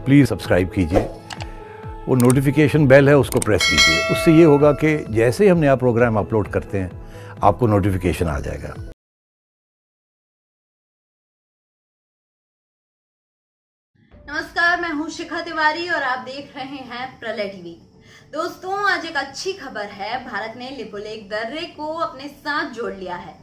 Please subscribe कीजिए, वो notification bell है उसको प्रेस कीजिए। उससे ये होगा कि जैसे ही हम नया प्रोग्राम अपलोड करते हैं आपको नोटिफिकेशन आ जाएगा। नमस्कार, मैं हूं शिखा तिवारी और आप देख रहे हैं प्रलय टीवी। दोस्तों, आज एक अच्छी खबर है। भारत ने लिपुलेख दर्रे को अपने साथ जोड़ लिया है।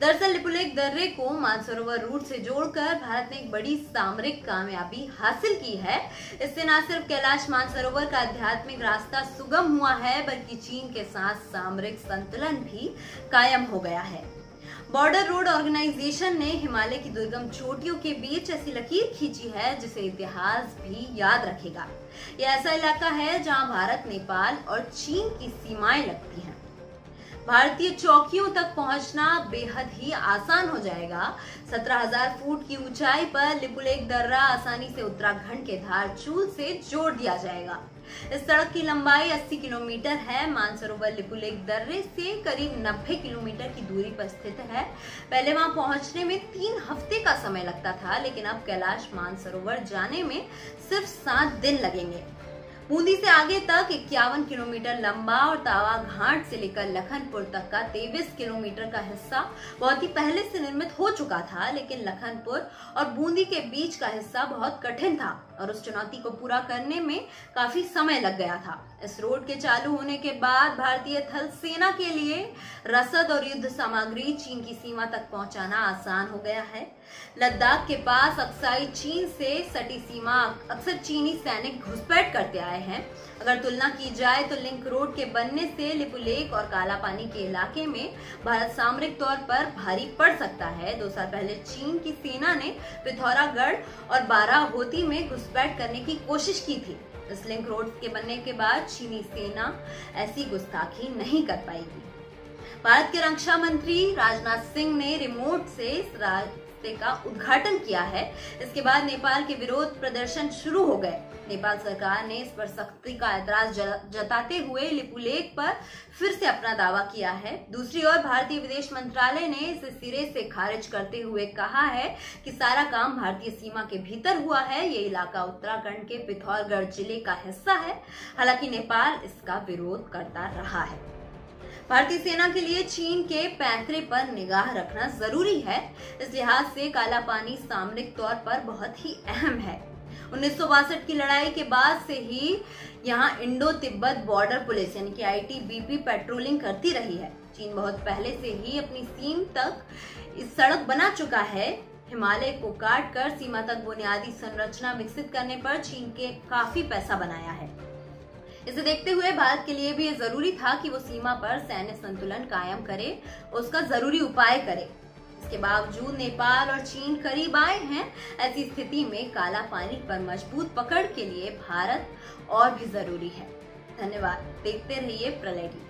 दरअसल लिपुलेख दर्रे को मानसरोवर रूट से जोड़कर भारत ने एक बड़ी सामरिक कामयाबी हासिल की है। इससे न सिर्फ कैलाश मानसरोवर का आध्यात्मिक रास्ता सुगम हुआ है, बल्कि चीन के साथ सामरिक संतुलन भी कायम हो गया है। बॉर्डर रोड ऑर्गेनाइजेशन ने हिमालय की दुर्गम चोटियों के बीच ऐसी लकीर खींची है जिसे इतिहास भी याद रखेगा। यह ऐसा इलाका है जहां भारत, नेपाल और चीन की सीमाएं लगती हैं। भारतीय चौकियों तक पहुंचना बेहद ही आसान हो जाएगा। 17,000 फुट की ऊंचाई पर लिपुलेख दर्रा आसानी से उत्तराखंड के धारचूल से जोड़ दिया जाएगा। इस सड़क की लंबाई 80 किलोमीटर है। मानसरोवर लिपुलेख दर्रे से करीब 90 किलोमीटर की दूरी पर स्थित है। पहले वहां पहुंचने में 3 हफ्ते का समय लगता था, लेकिन अब कैलाश मानसरोवर जाने में सिर्फ 7 दिन लगेंगे। बूंदी से आगे तक 51 किलोमीटर लंबा और तावा घाट से लेकर लखनपुर तक का 23 किलोमीटर का हिस्सा बहुत ही पहले से निर्मित हो चुका था, लेकिन लखनपुर और बूंदी के बीच का हिस्सा बहुत कठिन था और उस चुनौती को पूरा करने में काफी समय लग गया था। इस रोड के चालू होने के बाद भारतीय थल सेना के लिए रसद और युद्ध सामग्री चीन की सीमा तक पहुंचाना आसान हो गया है। लद्दाख के पास अक्साई चीन से सटी सीमा अक्सर चीनी सैनिक घुसपैठ करते आए हैं। अगर तुलना की जाए तो लिंक रोड के बनने से लिपुलेख और कालापानी के इलाके में भारत सामरिक तौर पर भारी पड़ सकता है। 2 साल पहले चीन की सेना ने पिथौरागढ़ और बाराहोती में घुसपैठ करने की कोशिश की थी। इस लिंक रोड के बनने के बाद चीनी सेना ऐसी गुस्ताखी नहीं कर पाएगी। भारत के रक्षा मंत्री राजनाथ सिंह ने रिमोट से इस रास्ते का उद्घाटन किया है। इसके बाद नेपाल के विरोध प्रदर्शन शुरू हो गए। नेपाल सरकार ने इस पर सख्ती का ऐतराज जताते हुए लिपुलेख पर फिर से अपना दावा किया है। दूसरी ओर भारतीय विदेश मंत्रालय ने इसे सिरे से खारिज करते हुए कहा है कि सारा काम भारतीय सीमा के भीतर हुआ है। ये इलाका उत्तराखंड के पिथौरागढ़ जिले का हिस्सा है। हालांकि नेपाल इसका विरोध करता रहा है। भारतीय सेना के लिए चीन के पैंतरे पर निगाह रखना जरूरी है। इस लिहाज से कालापानी सामरिक तौर पर बहुत ही अहम है। 1962 की लड़ाई के बाद से ही यहाँ इंडो तिब्बत बॉर्डर पुलिस यानी कि ITBP पेट्रोलिंग करती रही है। चीन बहुत पहले से ही अपनी सीमा तक इस सड़क बना चुका है। हिमालय को काट कर सीमा तक बुनियादी संरचना विकसित करने पर चीन के काफी पैसा बनाया है। इसे देखते हुए भारत के लिए भी ये जरूरी था कि वो सीमा पर सैन्य संतुलन कायम करे, उसका जरूरी उपाय करे। इसके बावजूद नेपाल और चीन करीब आए हैं। ऐसी स्थिति में काला पानी पर मजबूत पकड़ के लिए भारत और भी जरूरी है। धन्यवाद। देखते रहिए प्रलय टीवी।